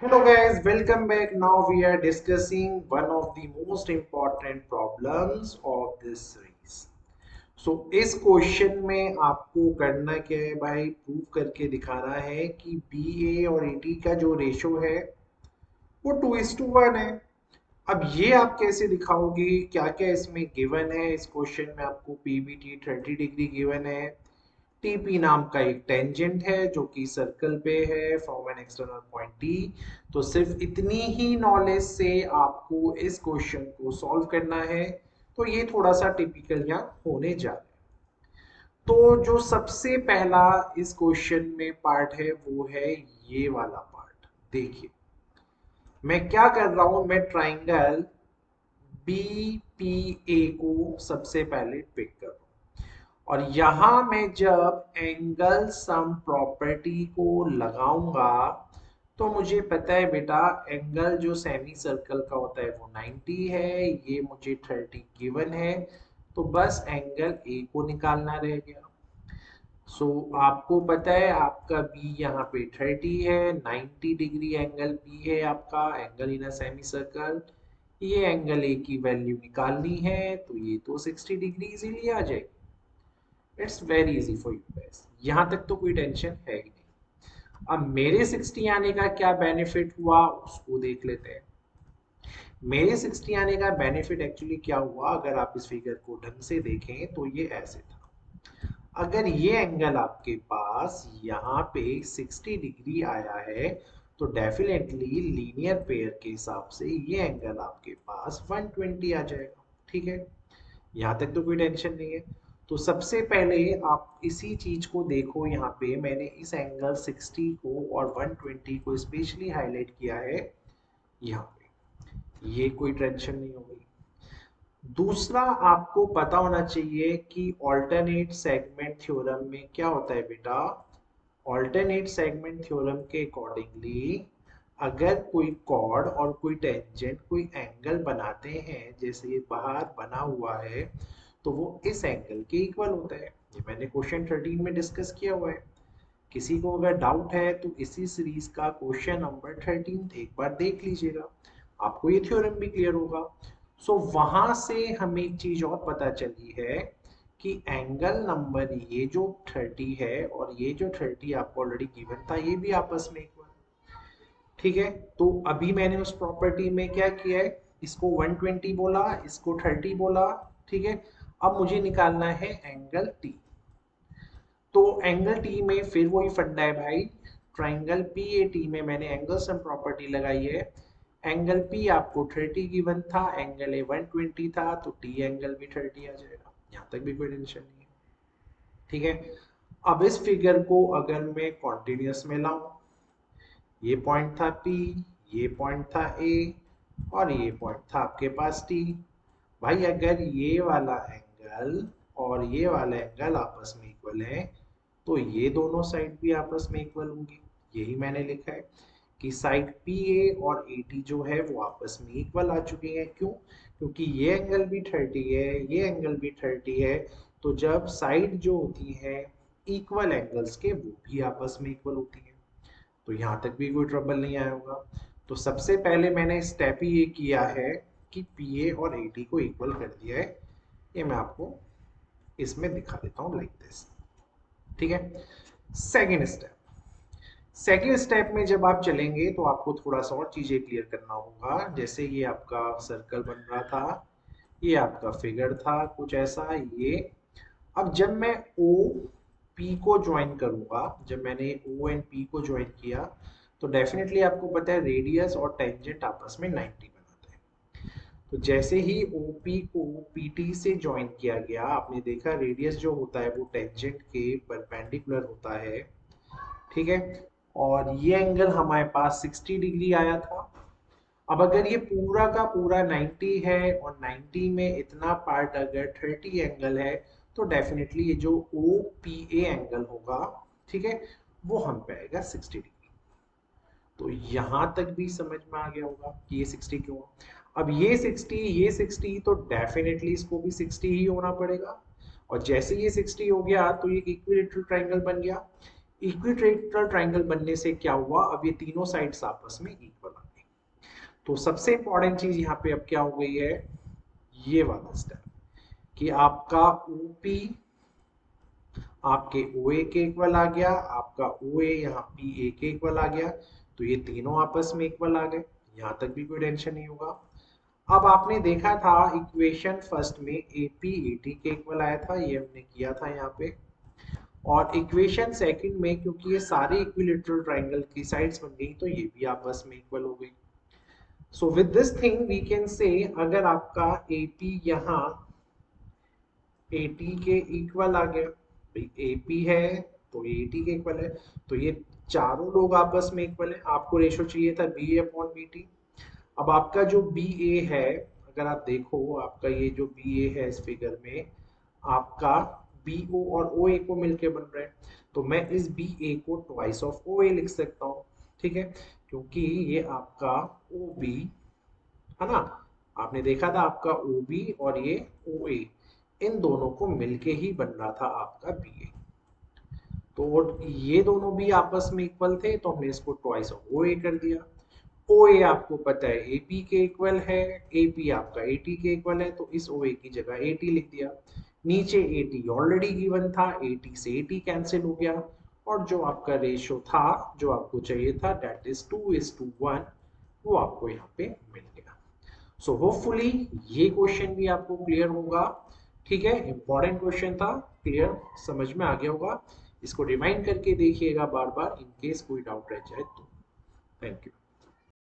Hello guys, welcome back. Now we are discussing one of the most important problems of this series. So इस question में आपको करना क्या है भाई, प्रूव करके दिखाना है कि बी ए और ए टी का जो रेशो है वो 2:1 है। अब ये आप कैसे दिखाओगे, क्या क्या इसमें गिवन है। इस क्वेश्चन में आपको पीबीटी 30 डिग्री गिवन है, टीपी नाम का एक टेंजेंट है जो कि सर्कल पे है from an external point D. तो सिर्फ इतनी ही नॉलेज से आपको इस क्वेश्चन को सॉल्व करना है। तो ये थोड़ा सा टिपिकल यहाँ होने जा रहा है। तो जो सबसे पहला इस क्वेश्चन में पार्ट है वो है ये वाला पार्ट। देखिए मैं क्या कर रहा हूं, मैं ट्राइंगल बी पी ए को सबसे पहले पिक कर रहा हूं और यहां मैं जब एंगल सम प्रॉपर्टी को लगाऊंगा तो मुझे पता है बेटा एंगल जो सेमी सर्कल का होता है वो 90 है, ये मुझे 30 गिवन है। तो बस एंगल ए को निकालना रह गया। सो आपको पता है आपका बी यहाँ पे 30 है, 90 डिग्री एंगल बी है आपका angle in a semi circle. ये एंगल ए की वैल्यू निकालनी है तो ये तो 60 डिग्री इजीली आ जाएगी। It's very easy for you guys, यहाँ तक तो कोई टेंशन है ही नहीं। अब मेरे 60 आने का क्या बेनिफिट हुआ उसको देख लेते हैं। मेरे 60 आने का बेनिफिट एक्चुअली क्या हुआ, अगर आप इस फिगर को ढंग से देखें तो ये ऐसे था। अगर ये एंगल आपके पास यहाँ पे 60 डिग्री आया है तो डेफिनेटली लीनियर पेयर के हिसाब से ये एंगल आपके पास 120 आ जाएगा। ठीक है, यहाँ तक तो कोई टेंशन नहीं है। तो सबसे पहले आप इसी चीज को देखो, यहाँ पे मैंने इस एंगल 60 को और 120 को स्पेशली हाईलाइट किया है यहाँ पे, ये कोई टेंशन नहीं होगी। दूसरा आपको पता होना चाहिए कि ऑल्टरनेट सेगमेंट थ्योरम में क्या होता है बेटा। ऑल्टरनेट सेगमेंट थ्योरम के अकॉर्डिंगली अगर कोई कॉर्ड और कोई टेंजेंट कोई एंगल बनाते हैं, जैसे ये बाहर बना हुआ है, तो वो इस एंगल के इक्वल होता है। ये मैंने क्वेश्चन 13 में डिस्कस किया हुआ है। किसी को अगर डाउट है तो इसी सीरीज का क्वेश्चन नंबर 13 एक बार देख लीजिएगा, आपको ये थ्योरम भी क्लियर होगा। सो वहां से हमें एक चीज और पता चली है कि एंगल नंबर ये जो 30 है और ये जो 30 आपको ऑलरेडी गिवन था ये भी आपस में इक्वल। ठीक है, तो अभी मैंने उस प्रॉपर्टी में क्या किया है, इसको 120 बोला, इसको 30 बोला। ठीक है, अब मुझे निकालना है एंगल टी। तो एंगल टी में फिर वही फंडा है भाई, ट्राइंगल पी ए टी में मैंने एंगल सम प्रॉपर्टी लगाई है। एंगल पी आपको 30 गिवन था, एंगल ए 120 था, तो टी एंगल भी 30 आ जाएगा। यहाँ तक भी कोई टेंशन नहीं है। ठीक है, अब इस फिगर को अगर मैं कॉन्टिन्यूस में लाऊं, ये पॉइंट था पी, ये पॉइंट था ए और ये पॉइंट था आपके पास टी। भाई अगर ये वाला एंगल और ये वाला एंगल आपस में इक्वल है तो ये दोनों साइड भी आपस में इक्वल होंगी। यही मैंने लिखा है कि साइड पी ए और ए टी जो है वो आपस में इक्वल आ चुकी है। क्यों? क्योंकि ये एंगल भी 30 है, ये एंगल भी 30 है। तो जब साइड जो होती है इक्वल एंगल्स के वो भी आपस में इक्वल होती है। तो यहाँ तक भी कोई ट्रबल नहीं आया होगा। तो सबसे पहले मैंने स्टेप ही ये किया है कि पी ए और ए टी को इक्वल कर दिया है। ये मैं आपको इसमें दिखा देता हूँ लाइक दिस। ठीक है, सेकेंड स्टेप। सेकेंड स्टेप में जब आप चलेंगे तो आपको थोड़ा सा और चीजें क्लियर करना होगा। जैसे ये आपका सर्कल बन रहा था, ये आपका फिगर था कुछ ऐसा ये। अब जब मैं ओ पी को ज्वाइन करूंगा, जब मैंने ओ एंड पी को ज्वाइन किया तो डेफिनेटली आपको पता है रेडियस और टेंजेंट आपस में 90 बनाते हैं। तो जैसे ही ओपी को पीटी से ज्वाइन किया गया, आपने देखा रेडियस जो होता है वो टेंजेंट के परपेंडिकुलर होता है। ठीक है, और ये एंगल हमारे पास 60 डिग्री आया था। अब अगर ये पूरा का पूरा 90 है और 90 में इतना पार्ट अगर 30 एंगल है तो डेफिनेटली ये जो ओ पी ए एंगल होगा, ठीक है, वो हम पे आएगा 60 डिग्री। तो यहां तक भी समझ में आ गया होगा कि ये 60 क्यों। अब ये 60 ये 60 तो डेफिनेटली इसको भी 60 ही होना पड़ेगा। और जैसे ये 60 हो गया तो ये इक्विलेटरल ट्रायंगल बन गया। इक्विलैटरल ट्रायंगल बनने से क्या हुआ, अब ये तीनों साइड्स आपस में इक्वल आ गई। तो सबसे इंपॉर्टेंट चीज यहाँ पे अब क्या हो गई है, ये वाला स्टेप कि आपका ओपी आपके OA के इक्वल आ गया, आपका OA यहाँ PA के इक्वल आ गया, तो ये तीनों आपस में इक्वल आ गए, यहाँ तक भी कोई टेंशन नहीं होगा। अब आपने देखा था इक्वेशन फर्स्ट में AP AT के इक्वल आया था, ये हमने किया था यहाँ पे, और इक्वेशन सेकंड में क्योंकि ये सारे इक्विलैटरल ट्रायंगल की साइड्स बन गई तो ये भी आपस में इक्वल हो गई। So with this thing we can say अगर आपका AP यहाँ AT के इक्वल आ गया, AP है तो AT के इक्वल है, तो ये चारों लोग आपस में इक्वल है। आपको रेशो चाहिए था BA/BT। अब आपका जो BA है, अगर आप देखो आपका ये जो BA है इस फिगर में आपका BO और OA को मिलके बन रहा है, तो मैं इस BA को ट्वाइस ऑफ OA लिख सकता हूँ, ठीक है, क्योंकि ये आपका OB है ना, आपने देखा था आपका OB और ये OA इन दोनों को मिलके ही बन रहा था आपका BA। तो ये दोनों भी आपस में इक्वल थे तो हमने इसको ट्वाइस ऑफ OA कर दिया। OA आपको पता है AP के इक्वल है, AP आपका AT के इक्वल है, तो इस OA की जगह AT लिख दिया। नीचे AT ऑलरेडी गिवन था, AT से AT कैंसिल हो गया, और जो आपका रेशो था जो आपको चाहिए था दैट इज 2:1, वो आपको यहाँ पे मिल गया। सो होपफुली ये क्वेश्चन भी आपको क्लियर होगा, ठीक है, इंपॉर्टेंट क्वेश्चन था, क्लियर समझ में आ गया होगा। इसको रिमाइंड करके देखिएगा बार बार इन केस कोई डाउट रह जाए तो। Thank you.